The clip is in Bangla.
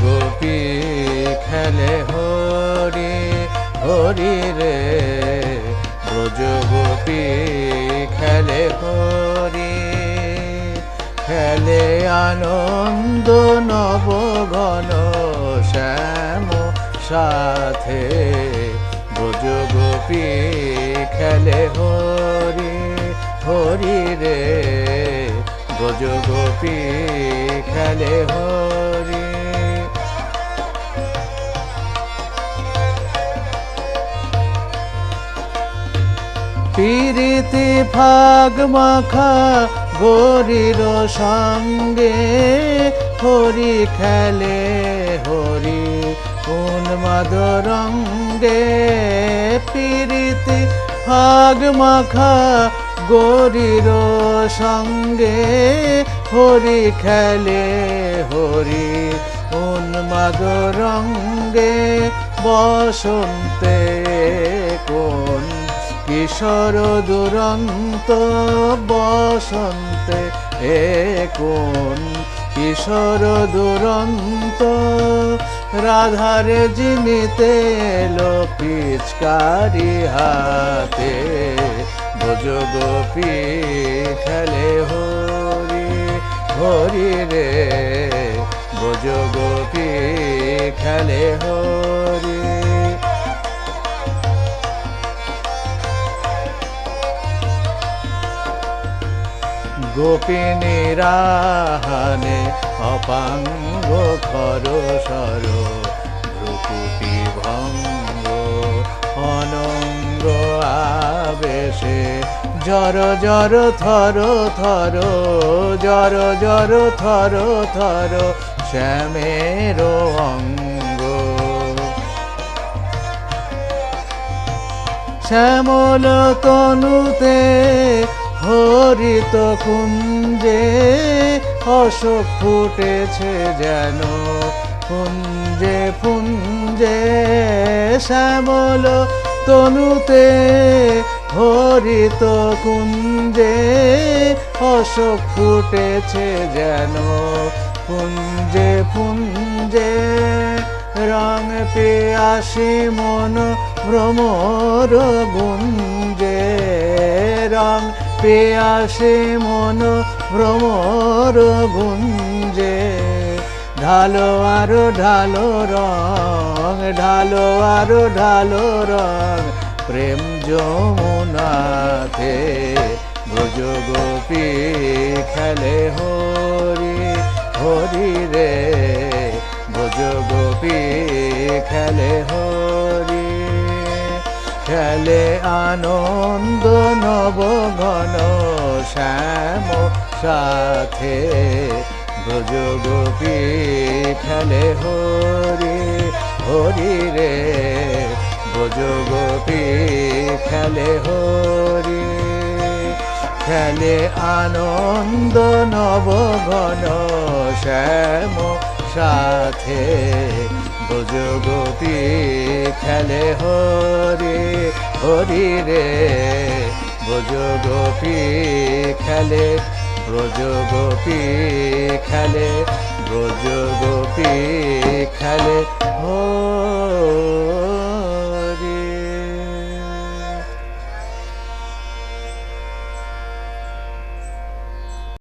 গোপী খেলে হরি হরি রে, ব্রজ গোপী খেলে হরি। খেলে আনন্দ নবঘন শ্যাম সাথে, ব্রজ গোপী খেলে হরি হরি রে, ব্রজ গোপী খেলে হরি। প্রীতি ফাগ মাখা গৌরীর সঙ্গে, হরি খেলে হরি উন্মাদ রঙ্গে। প্রীতি ফাগ মাখা গৌরীর সঙ্গে, হরি খেলে হরি উন্মাদ রঙ্গে। বসন্তে কোন কিশোর দুরন্ত, বসন্তে কোন কিশোর দুরন্ত। রাধারে জিমিতে এলো পিচকারি হাতে, ব্রজ গোপী খেলে হরি হরি রে, ব্রজ গোপী খেলে হরি। গোপিনীরা হানে অপাঙ্গ খর সর, ভ্রুকুটি ভঙ্গ অনঙ্গ আবেশে। জর জর থর থর, জর জর থর থর শ্যামের অঙ্গ। শ্যামল তনুতে হরিত কুঞ্জে, অশোক ফুটেছে যেন পুঞ্জে পুঞ্জে। শ্যামল তনুতে হরিত কুঞ্জে, অশোক ফুটেছে যেন পুঞ্জে পুঞ্জে। রং পেয়াসি মন ভ্রমর গুঞ্জে, রং পেয়াসে মন ভ্রমর গুঞ্জে। ঢালো আরো ঢালো রং, ঢালো আরো ঢালো রং প্রেম যমুনাতে, ব্রজ গোপী খেলে হরি হরি রে, ব্রজ গোপী খেলে হরি। খেলে আনন্দ নবঘন শ্যাম সাথে, ব্রজ গোপী খেলে হরি হরি রে, ব্রজ গোপী খেলে হরি। খেলে আনন্দ নবঘন শ্যাম সাথে, ব্রজ গোপী খেলে হরি হরি রে, ব্রজ গোপী খেলে, ব্রজ গোপী খেলে, ব্রজ গোপী খেলে হরি।